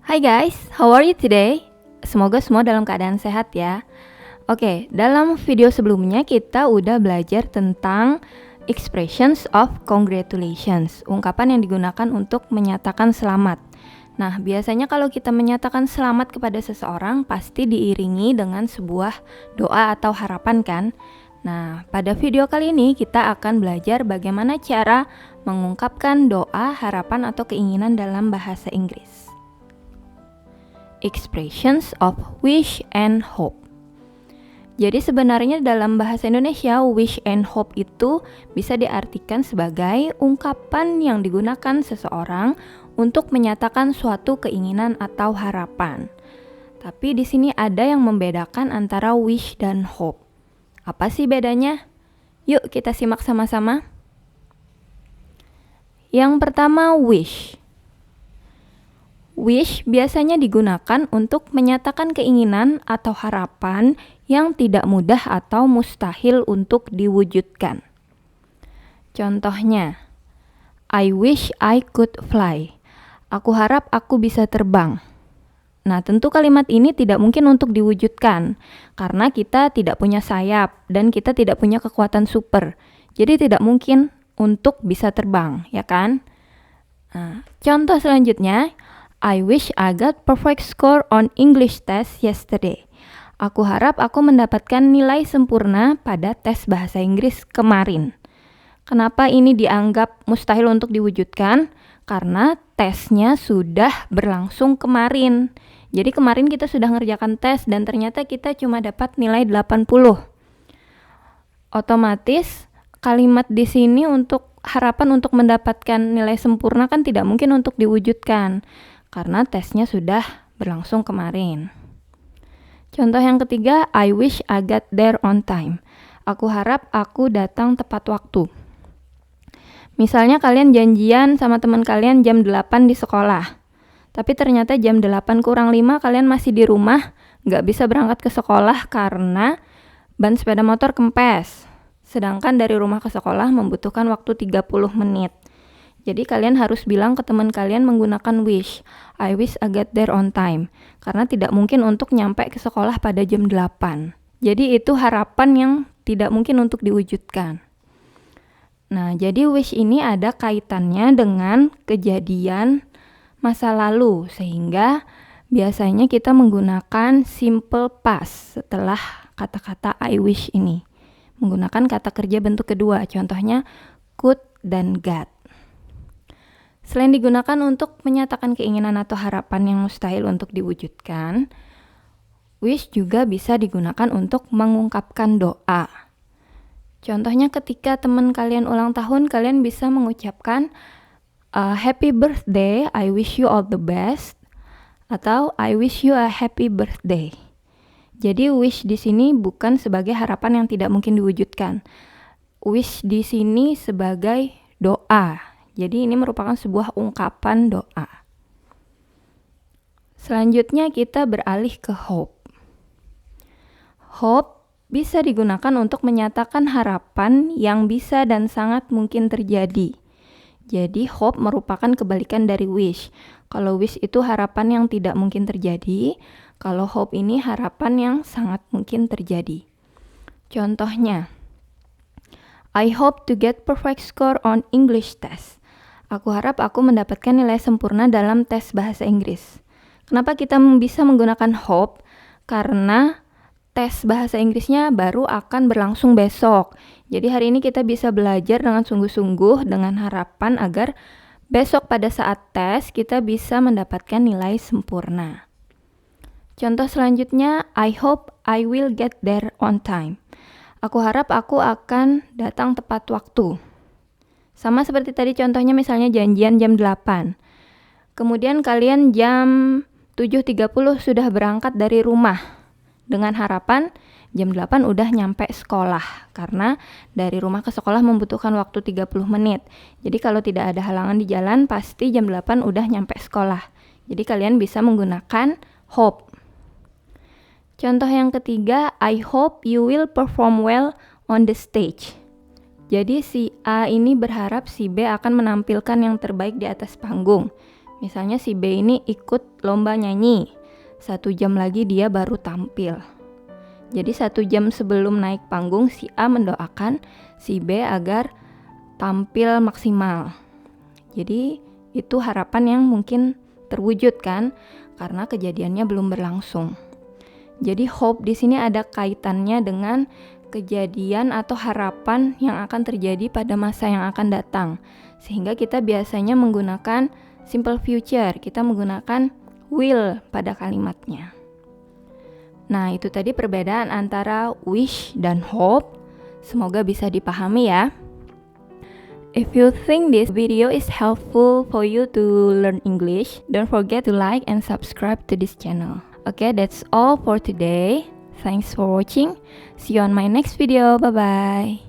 Hai guys, how are you today? Semoga semua dalam keadaan sehat ya. Oke, dalam video sebelumnya kita udah belajar tentang expressions of congratulations, ungkapan yang digunakan untuk menyatakan selamat. Nah, biasanya kalau kita menyatakan selamat kepada seseorang pasti diiringi dengan sebuah doa atau harapan kan? Nah, pada video kali ini kita akan belajar bagaimana cara mengungkapkan doa, harapan atau keinginan dalam bahasa Inggris. Expressions of wish and hope. Jadi sebenarnya dalam bahasa Indonesia, wish and hope itu bisa diartikan sebagai ungkapan yang digunakan seseorang untuk menyatakan suatu keinginan atau harapan. Tapi di sini ada yang membedakan antara wish dan hope. Apa sih bedanya? Yuk kita simak sama-sama. Yang pertama, wish. Wish biasanya digunakan untuk menyatakan keinginan atau harapan yang tidak mudah atau mustahil untuk diwujudkan. Contohnya, I wish I could fly. Aku harap aku bisa terbang. Nah, tentu kalimat ini tidak mungkin untuk diwujudkan karena kita tidak punya sayap dan kita tidak punya kekuatan super. Jadi tidak mungkin untuk bisa terbang, ya kan? Nah, contoh selanjutnya, I wish I got perfect score on English test yesterday. Aku harap aku mendapatkan nilai sempurna pada tes bahasa Inggris kemarin. Kenapa ini dianggap mustahil untuk diwujudkan? Karena tesnya sudah berlangsung kemarin. Jadi kemarin kita sudah ngerjakan tes dan ternyata kita cuma dapat nilai 80. Otomatis kalimat di sini untuk harapan untuk mendapatkan nilai sempurna kan tidak mungkin untuk diwujudkan karena tesnya sudah berlangsung kemarin. Contoh yang ketiga, I wish I got there on time. Aku harap aku datang tepat waktu. Misalnya kalian janjian sama teman kalian jam 8 di sekolah. Tapi ternyata jam 8 kurang 5 kalian masih di rumah, nggak bisa berangkat ke sekolah karena ban sepeda motor kempes. Sedangkan dari rumah ke sekolah membutuhkan waktu 30 menit. Jadi kalian harus bilang ke teman kalian menggunakan wish. I wish I get there on time. Karena tidak mungkin untuk nyampe ke sekolah pada jam 8. Jadi itu harapan yang tidak mungkin untuk diwujudkan. Nah, jadi wish ini ada kaitannya dengan kejadian masa lalu. Sehingga biasanya kita menggunakan simple past setelah kata-kata I wish ini. Menggunakan kata kerja bentuk kedua. Contohnya could dan got. Selain digunakan untuk menyatakan keinginan atau harapan yang mustahil untuk diwujudkan, wish juga bisa digunakan untuk mengungkapkan doa. Contohnya ketika teman kalian ulang tahun, kalian bisa mengucapkan happy birthday, I wish you all the best, atau I wish you a happy birthday. Jadi wish di sini bukan sebagai harapan yang tidak mungkin diwujudkan. Wish di sini sebagai doa. Jadi ini merupakan sebuah ungkapan doa. Selanjutnya kita beralih ke hope. Hope bisa digunakan untuk menyatakan harapan yang bisa dan sangat mungkin terjadi. Jadi hope merupakan kebalikan dari wish. Kalau wish itu harapan yang tidak mungkin terjadi, kalau hope ini harapan yang sangat mungkin terjadi. Contohnya, I hope to get perfect score on English test. Aku harap aku mendapatkan nilai sempurna dalam tes bahasa Inggris. Kenapa kita bisa menggunakan hope? Karena tes bahasa Inggrisnya baru akan berlangsung besok. Jadi hari ini kita bisa belajar dengan sungguh-sungguh dengan harapan agar besok pada saat tes kita bisa mendapatkan nilai sempurna. Contoh selanjutnya, I hope I will get there on time. Aku harap aku akan datang tepat waktu. Sama seperti tadi contohnya misalnya janjian jam 8. Kemudian kalian jam 7.30 sudah berangkat dari rumah. Dengan harapan jam 8 udah nyampe sekolah. Karena dari rumah ke sekolah membutuhkan waktu 30 menit. Jadi kalau tidak ada halangan di jalan pasti jam 8 udah nyampe sekolah. Jadi kalian bisa menggunakan hope. Contoh yang ketiga, I hope you will perform well on the stage. Jadi si A ini berharap si B akan menampilkan yang terbaik di atas panggung. Misalnya si B ini ikut lomba nyanyi, 1 jam lagi dia baru tampil. Jadi 1 jam sebelum naik panggung, si A mendoakan si B agar tampil maksimal. Jadi itu harapan yang mungkin terwujud kan, karena kejadiannya belum berlangsung. Jadi hope di sini ada kaitannya dengan kejadian atau harapan yang akan terjadi pada masa yang akan datang. Sehingga kita biasanya menggunakan simple future, kita menggunakan will pada kalimatnya. Nah, itu tadi perbedaan antara wish dan hope. Semoga bisa dipahami ya. If you think this video is helpful for you to learn English, don't forget to like and subscribe to this channel. Okay, that's all for today. Thanks for watching. See you on my next video. Bye-bye.